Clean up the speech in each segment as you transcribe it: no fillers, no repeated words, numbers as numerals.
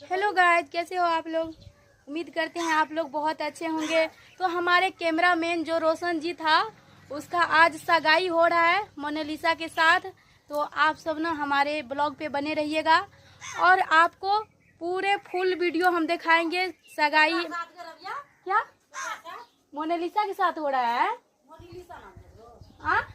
Hello guys, कैसे हो आप लोग। उम्मीद करते हैं आप लोग बहुत अच्छे होंगे। तो हमारे कैमरामैन जो रोशन जी था, उसका आज सगाई हो रहा है मोनालिसा के साथ। तो आप सब ना हमारे ब्लॉग पे बने रहिएगा और आपको पूरे फुल वीडियो हम दिखाएंगे। सगाई क्या मोनालिसा के साथ हो रहा है। हाँ,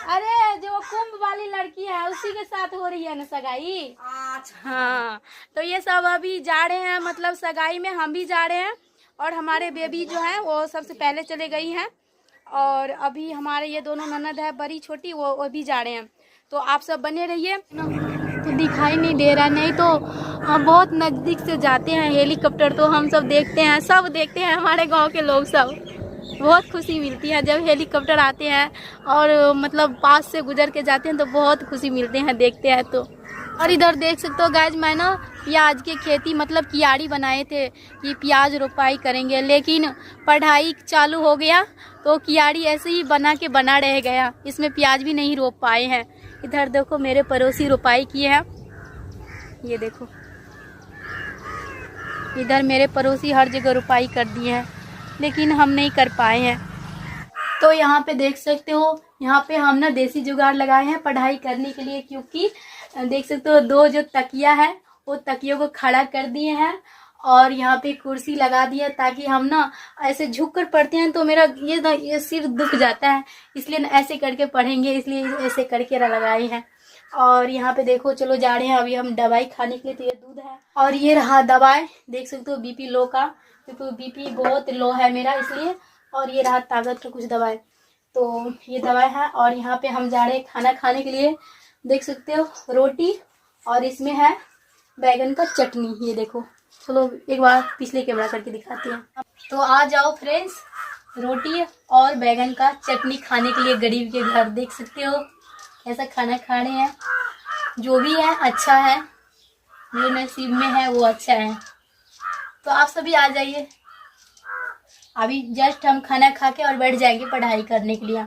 अरे जो कुंभ वाली लड़की है उसी के साथ हो रही है ना सगाई। अच्छा हाँ, तो ये सब अभी जा रहे हैं, मतलब सगाई में हम भी जा रहे हैं और हमारे बेबी जो है वो सबसे पहले चले गई हैं। और अभी हमारे ये दोनों ननद है, बड़ी छोटी, वो भी जा रहे हैं। तो आप सब बने रहिए। तो दिखाई नहीं दे रहा, नहीं तो हम बहुत नज़दीक से जाते हैं हेलीकॉप्टर, तो हम सब देखते हैं, सब देखते हैं, हमारे गांव के लोग सब। बहुत खुशी मिलती है जब हेलीकॉप्टर आते हैं और मतलब पास से गुजर के जाते हैं तो बहुत खुशी मिलते हैं देखते हैं तो। और इधर देख सकते हो गाइज, मैं ना प्याज की खेती मतलब कियारी बनाए थे कि प्याज रोपाई करेंगे, लेकिन पढ़ाई चालू हो गया तो कियारी ऐसे ही बना रह गया, इसमें प्याज भी नहीं रोप पाए हैं। इधर देखो मेरे पड़ोसी रोपाई किए हैं, ये देखो इधर मेरे पड़ोसी हर जगह रोपाई कर दिए हैं, लेकिन हम नहीं कर पाए हैं। तो यहाँ पे देख सकते हो, यहाँ पे हम ना देसी जुगाड़ लगाए हैं पढ़ाई करने के लिए, क्योंकि देख सकते हो दो जो तकिया है वो तकियों को खड़ा कर दिए हैं और यहाँ पे कुर्सी लगा दी है, ताकि हम ना ऐसे झुक कर पढ़ते हैं तो मेरा ये सिर दुख जाता है, इसलिए ना ऐसे करके पढ़ेंगे, इसलिए ऐसे करके लगाए हैं। और यहाँ पे देखो, चलो जा रहे हैं अभी हम दवाई खाने के लिए। तो ये दूध है और ये रहा दवाई, देख सकते हो बीपी लो का, क्योंकि बीपी बहुत लो है मेरा इसलिए। और ये रहा ताकत का कुछ दवाई, तो ये दवाई है। और यहाँ पे हम जा रहे हैं खाना खाने के लिए, देख सकते हो रोटी और इसमें है बैगन का चटनी, ये देखो। चलो एक बार पिछले कैमरा करके दिखाते हैं। तो आ जाओ फ्रेंड्स, रोटी और बैगन का चटनी खाने के लिए गरीब के घर। देख सकते हो ऐसा खाना खा रहे हैं, जो भी है अच्छा है, जो नसीब में है वो अच्छा है। तो आप सभी आ जाइए, अभी जस्ट हम खाना खा के और बैठ जाएंगे पढ़ाई करने के लिए।